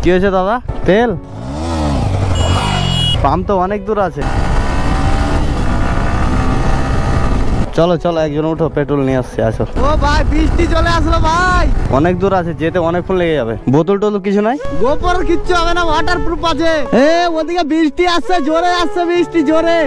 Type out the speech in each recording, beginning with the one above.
কি হয়েছে দাদা? তেল পাম্প তো অনেক দূর আছে। চলো চলো একজন উঠো, পেট্রোল নিয়ে আসছে। আসো। ও ভাই বৃষ্টি চলে আসলো ভাই। অনেক দূর আছে, যেতে অনেকক্ষণ লেগে যাবে। বোতল টোতল কিছু নাই? গোপর কিচ্ছু হবে না, ওয়াটার প্রুফ আছে। ওদিকে বৃষ্টি আসছে, জোরে আসছে বৃষ্টি, জোরে।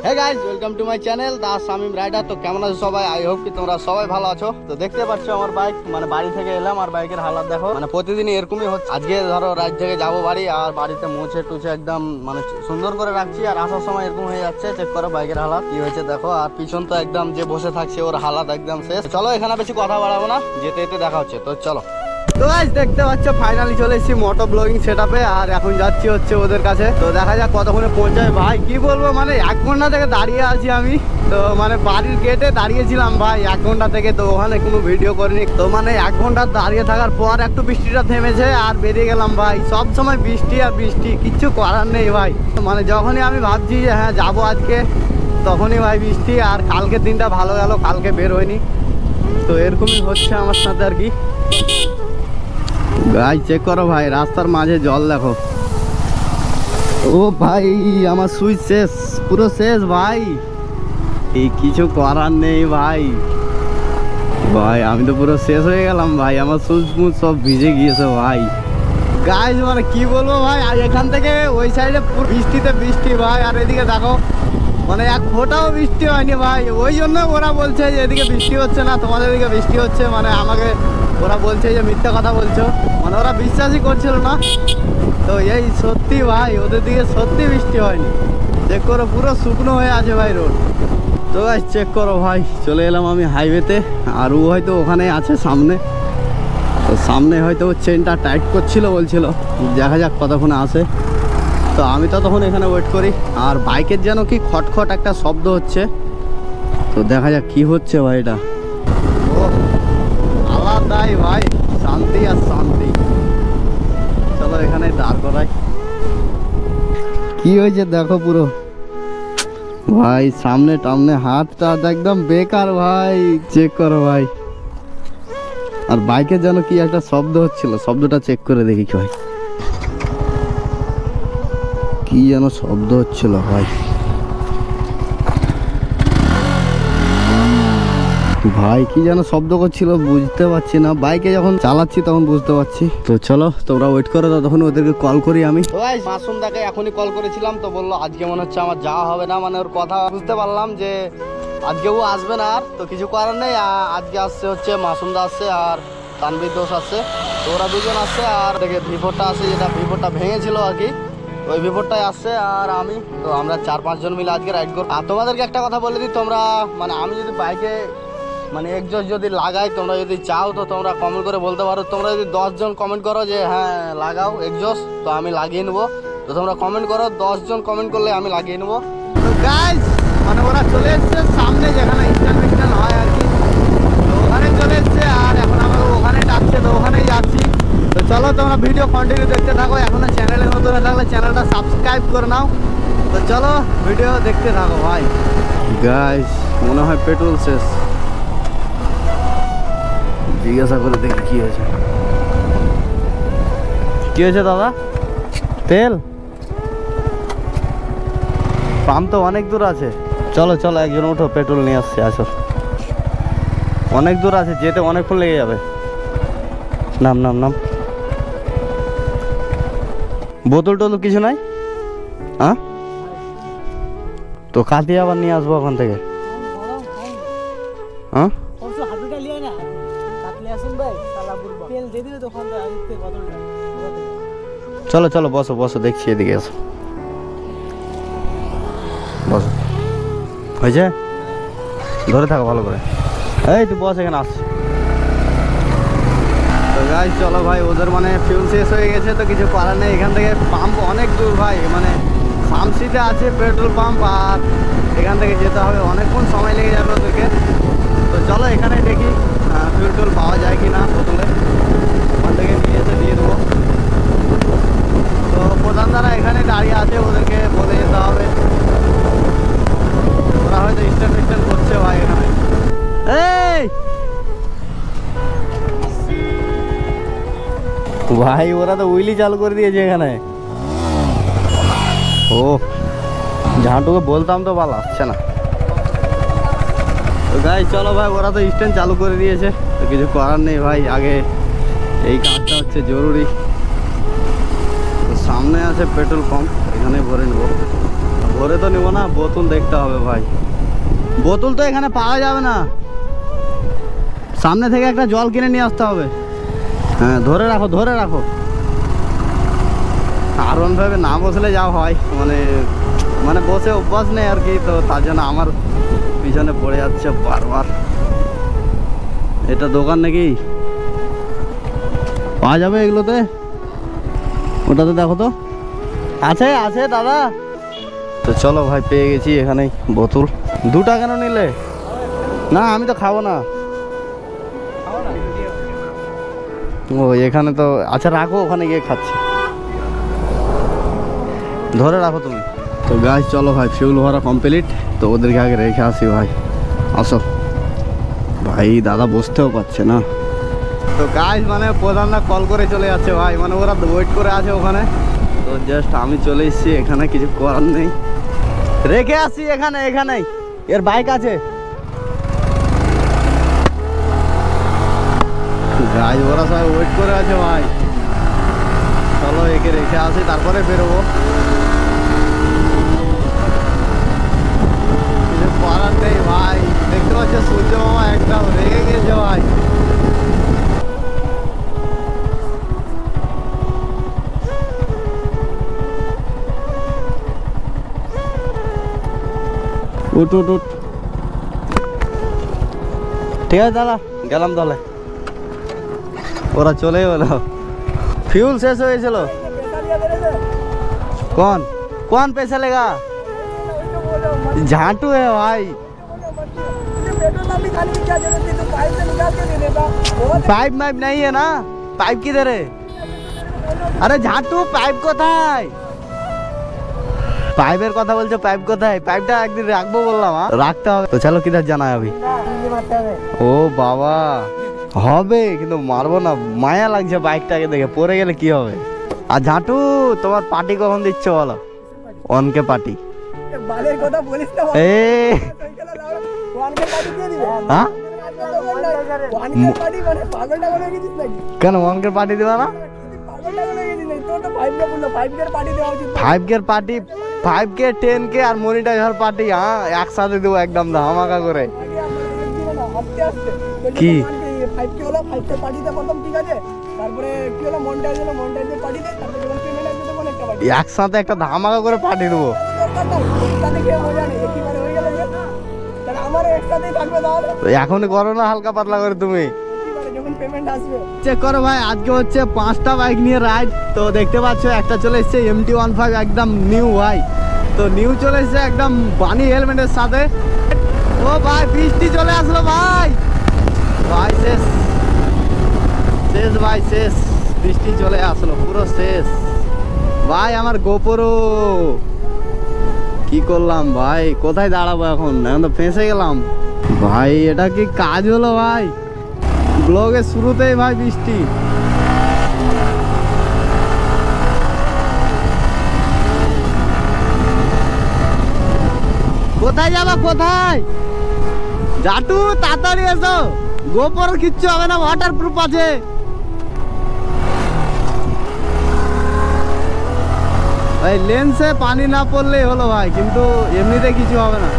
Hey guys, welcome to my channel the Shamim rider. তো কেমন আছো সবাই? আই হোপ কি তোমরা সবাই ভালো আছো। তো দেখতে পাচ্ছ আমার বাইক, মানে বাড়ি থেকে এলাম আর বাইকের হালাত দেখো। মানে প্রতিদিন এরকমই হচ্ছে। আজকে ধরো রাত থেকে যাবো বাড়ি, আর বাড়িতে মুছে টুছে একদম মানে সুন্দর করে রাখছি, আর আসার সময় এরকম হয়ে যাচ্ছে। চেক করো বাইকের হালাত কি হয়েছে দেখো। আর পিছন তো একদম যে বসে থাকছে ওর হালাত একদম শেষ। চলো এখানে বেশি কথা বাড়াবো না, যেতে যেতে দেখা হচ্ছে। তো চলো। তো গাইস দেখতে পাচ্ছ ফাইনালি চলে এসেছি মোটো ব্লগিং সেটআপে, আর এখন যাচ্ছি হচ্ছে ওদের কাছে। তো দেখা যাক কতক্ষণে পৌঁছায়। ভাই কি বলবো, মানে 1 ঘন্টা থেকে দাঁড়িয়ে আছি আমি। তো মানে বাড়ির গেটে দাঁড়িয়েছিলাম ভাই 1 ঘন্টা থেকে। তো ওখানে কোনো ভিডিও করিনি। তো মানে 1 ঘন্টা দাঁড়িয়ে থাকার পর একটু বৃষ্টিটা থেমেছে আর বেরিয়ে গেলাম ভাই। সব সময় বৃষ্টি আর বৃষ্টি, কিচ্ছু করার নেই ভাই। মানে যখনই আমি ভাবছি যে হ্যাঁ যাবো আজকে, তখনই ভাই বৃষ্টি। আর কালকের দিনটা ভালো গেল, কালকে বের হয়নি। তো এরকমই হচ্ছে আমার সাথে আর কি। গাই চেক করো ভাই, রাস্তার মাঝে জল দেখো। ও ভাই আমার সুইচ শেষ, পুরো শেষ ভাই। এই কিছু করার নেই ভাই। ভাই আমি তো পুরো শেষ হয়ে গেলাম ভাই, আমার সুইচ মুচ সব ভিজে গিয়েছে ভাই। গাইজ মানে কি বলবো ভাই, আর এখান থেকে ওই সাইডে পুরো বৃষ্টিতে বৃষ্টি ভাই। আর এদিকে দেখো মানে 1 ফোঁটাও বৃষ্টি হয়নি ভাই। ওই জন্য ওরা বলছে যে এদিকে বৃষ্টি হচ্ছে না, তোমাদের এদিকে বৃষ্টি হচ্ছে। মানে আমাকে ওরা বলছে যে মিথ্যা কথা বলছো, মানে ওরা বিশ্বাসই করছিল না। তো এই সত্যি ভাই, ওদের দিকে সত্যি বৃষ্টি হয়নি। চেক করো পুরো শুকনো হয়ে আছে ভাই রোড। তো গাইস চেক করো ভাই, চলে এলাম আমি হাইওয়েতে। আর ও হয়তো ওখানে আছে সামনে। তো সামনে হয়তো চেনটা টাইট করছিল বলছিল, দেখা যাক কতক্ষণ আসে। তো আমি তো তখন এখানে ওয়েট করি। আর বাইকের যেন কি খটখট একটা শব্দ হচ্ছে। তো দেখা যাক কি হচ্ছে ভাই এটা। ও আলাদাই ভাই, শান্তি আর শান্তি। চলো এখানে দাঁড় করাই। কি হয়েছে দেখো পুরো ভাই, সামনে টামনে হাতটা একদম বেকার ভাই। চেক করো ভাই। আর বাইকের যেন কি একটা শব্দ হচ্ছিল, শব্দটা চেক করে দেখি ভাই। কি যেন শব্দ হচ্ছিল ভাই। ভাই কি যেন শব্দ করছিল বুঝতে পারছি না, বাইকে যখন চালাচ্ছি তখন বুঝতে পারছি। তো চলো তোমরা ওয়েট করো, তখন ওদেরকে কল করি আমি। মাসুম দাকে এখনই কল করেছিলাম, তো বললো আজকে মনে হচ্ছে আমার যাওয়া হবে না। মানে ওর কথা বুঝতে পারলাম যে আজকে ও আসবে না। আর তো কিছু করার নেই, আজকে আসছে হচ্ছে মাসুম দা আসছে আর তানবীর দোষ আসছে। তো ওরা দুজন আসছে। আর দেখে ভিভোটা আসছে, যেটা ভিভোটা ভেঙেছিল আর কি, ওই ভিভোটাই আসছে আর আমি। তো আমরা 4-5 জন মিলে আজকে রাইড করব। আর তোমাদেরকে একটা কথা বলে দিই, তোমরা মানে আমি যদি বাইকে মানে এক্সজস্ট যদি লাগাই, তোমরা যদি চাও তো তোমরা কমেন্ট করে বলতে পারো। তোমরা যদি 10 জন কমেন্ট করো যে হ্যাঁ লাগাও এক্সজস্ট, তো আমি লাগিয়ে নেবো। তো তোমরা কমেন্ট করো, 10 জন কমেন্ট করলে আমি লাগিয়ে নেবো। তো গাইস মানে ওরা চলে এসছে সামনে, যেখানে ইন্টারনেশনাল হয় আর কি। তো ওখানে চলে এসছে আর এখন আমাকে ওখানে ডাকছে, তো ওখানেই যাচ্ছি। তো চলো তোমরা ভিডিও কন্টিনিউ দেখতে থাকো। এখনো চ্যানেলে নতুন হয়ে থাকলে চ্যানেলটা সাবস্ক্রাইব করে নাও। তো চলো ভিডিও দেখতে থাকো ভাই। গাইস মনে হয় পেট্রোল শেষ, জিজ্ঞাসা করে দেখি কি হয়েছে। কি হয়েছে দাদা? তেল পাম্প তো অনেক দূর আছে। চলো চলো একজন উঠো, পেট্রোল নিয়ে আসছে। আসো, অনেক দূর আছে, যেতে অনেকক্ষণ লেগে যাবে। নাম নাম নাম। বোতল টোতল কিছু নাই? হ্যাঁ তো কালকে আবার নিয়ে আসবো ওখান থেকে। হ্যাঁ চলো চলো বসো বসো, দেখছি এদিকে এসো, বসো। হয়েছে, ধরে থাকো ভালো করে। এই তুই বস, এখানে আসছি। তো গাইস চলো ভাই, ওদের মানে ফিউল শেষ হয়ে গেছে। তো কিছু করার নেই, এখান থেকে পাম্প অনেক দূর ভাই। মানে শামসিতে আছে পেট্রোল পাম্প, আর এখান থেকে যেতে হবে অনেকক্ষণ, সময় লেগে যাবে ওদেরকে। তো চলো এখানে দেখি ফিউল টুল পাওয়া যায় কি না বোতলে, ওখান থেকে নিয়ে এসে দিয়ে দেবো। তো প্রধান দ্বারা এখানে দাঁড়িয়ে আছে, ওদেরকে বলে যেতে হবে। ওরা হয়তো স্ট্যান্ড করছে ভাই এখানে। এই ভাই ওরা তো উইলি চালু করে দিয়েছে এখানে। ও ঝাঁটুকে বলতাম তো ভালো আসছে না। তো গাই চলো ভাই, ওরা তো স্ট্যান্ড চালু করে দিয়েছে, তো কিছু করার নেই ভাই। আগে এই কাজটা হচ্ছে জরুরি। তো সামনে আছে পেট্রোল পাম্প, এখানে ভরে নেবো। ভরে তো নেবো না, বোতল দেখতে হবে ভাই। বোতল তো এখানে পাওয়া যাবে না, সামনে থেকে একটা জল কিনে নিয়ে আসতে হবে। হ্যাঁ ধরে রাখো ধরে রাখো। আর ভাবে না বসলে যা হয়, মানে মানে বসে অভ্যাস নেই আর কি, তো তার জন্য আমার পিছনে পড়ে যাচ্ছে বারবার। এটা দোকান নাকি পাওয়া যাবে এগুলোতে? ওটাতে দেখো তো, আছে আছে দাদা। তো চলো ভাই, পেয়ে গেছি এখানে বোতল। 2 টাকা কেন নিলে? না আমি তো খাবো না। ও এখানে তো আচ্ছা, রাখো, ওখানে গিয়ে খাচ্ছি। ধরে রাখো তুমি। তো গাছ চলো ভাই, ফিউল ভরা কমপ্লিট। তো ওদেরকে আগে রেখে আসি ভাই। আসো ভাই, দাদা বসতেও পারছে না। তো গাছ মানে প্রধানরা কল করে চলে যাচ্ছে ভাই, মানে ওরা ওয়েট করে আছে ওখানে। তো জাস্ট আমি চলে এসেছি এখানে, কিছু করার নেই, রেখে আসি এখানে। এখানেই এর বাইক আছে। গাছ ওরা সবাই ওয়েট করে আছে ভাই। চলো একে রেখে আসি, তারপরে বেরোবো। কিছু করার নেই ভাই, দেখতে পাচ্ছ সূর্য মামা একদম রেগে গেছে ভাই। উঠ উঠ উঠ। ঠিক আছে দাদা, গেলাম তাহলে। ওরা চলে গেল, ফিউল শেষ হয়ে গেছিল। कौन कौन पैसा लेगा? झांटू है भाई। पाइप माइप नहीं है ना? पाइप किधर है? अरे झांटू पाइप কোথায়? পাইপের কথা বলছো, পাইপ কোথায়? পাইপটা একদিন রাখবো বললাম, রাখতে হবে তো। চলো কিধর জানা है अभी? ও বাবা, হবে কিন্তু মারবো না, মায়া লাগছে বাইকটাকে দেখে, পড়ে গেলে কি হবে। আর ঝাঁটু তোমার পার্টি কখন দিচ্ছ বলো? অনকে পার্টি। কেন অনকে পার্টি দেবা না? 5 के পার্টি, 5 के 10 के আর মনিটাইজার পার্টি, হ্যাঁ একসাথে দেবো একদম ধামাকা করে। কি 5 के হলো 5 के পার্টিতে প্রথম, ঠিক আছে? তারপরে কি হলো মনিটাইজ হলো মনিটাইজের পার্টিতে, তারপরে যখন পেমেন্ট আসবে তখন একটা পার্টি। একসাথে একটা ধামাকা করে পার্টি দেবো। একসাথে খেয়ে মজা নেই, একেবারে হয়ে গেল যে তাহলে আমার একসাথেই থাকবে তাহলে। এখনই করো না হালকা পাতলা করে তুমি, একেবারে যখন পেমেন্ট আসবে। চেক করো ভাই, আজকে হচ্ছে 5টা বাইক নিয়ে রাইড। তো দেখতে পাচ্ছ একটা চলে এসছে MT-15 একদম নিউ ভাই। তো নিউ চলে এসছে একদম বানি হেলমেটের সাথে। ও ভাই বৃষ্টি চলে আসলো ভাই। ভাই শেষ শেষ ভাই শেষ, বৃষ্টি চলে আসলো পুরো শেষ ভাই। আমার গোপরও কি করলাম ভাই, কোথায় দাঁড়াবো এখন? এখন তো ফেঁসে গেলাম ভাই। এটা কি কাজ হলো ভাই? ব্লগের শুরুতেই ভাই বৃষ্টি। কোথায় যাবা কোথায়? জাটু তাড়াতাড়ি এসো, গোপর কিচ্ছু হবে না, ওয়াটার প্রুফ আছে। ভাই লেন্সে পানি না পড়লেই হলো ভাই, কিন্তু এমনিতে কিছু হবে না।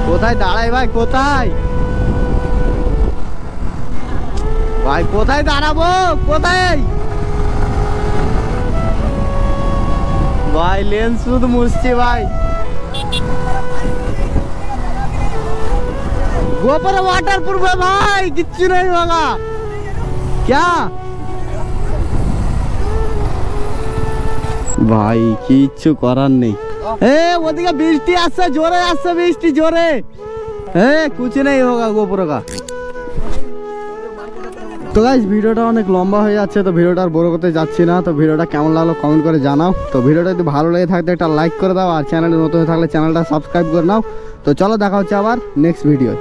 কোথায় দাঁড়াই ভাই, কোথায় ভাই, কোথায় দাঁড়াবো, কোথায় ভাই? লেন্স শুধু মুছছি ভাই। গোপরে ওয়াটার প্রুফ है भाई, किच्छु नहीं होगा क्या ভাই? কিচ্ছু করার নেই। ওদিকে বৃষ্টি আসছে, জোরে আসছে বৃষ্টি, জোরে। कुछ नहीं होगा গোপরে का। তো গাইস ভিডিওটা অনেক লম্বা হয়ে যাচ্ছে, তো ভিডিওটা আর বড় করতে যাচ্ছি না। তো ভিডিওটা কেমন লাগলো কমেন্ট করে জানাও। তো ভিডিওটা যদি ভালো লেগে থাকতে একটা লাইক করে দাও, আর চ্যানেলে নতুন হয়ে থাকলে চ্যানেলটা সাবস্ক্রাইব করে নাও। তো চলো দেখা হচ্ছে আবার নেক্সট ভিডিও।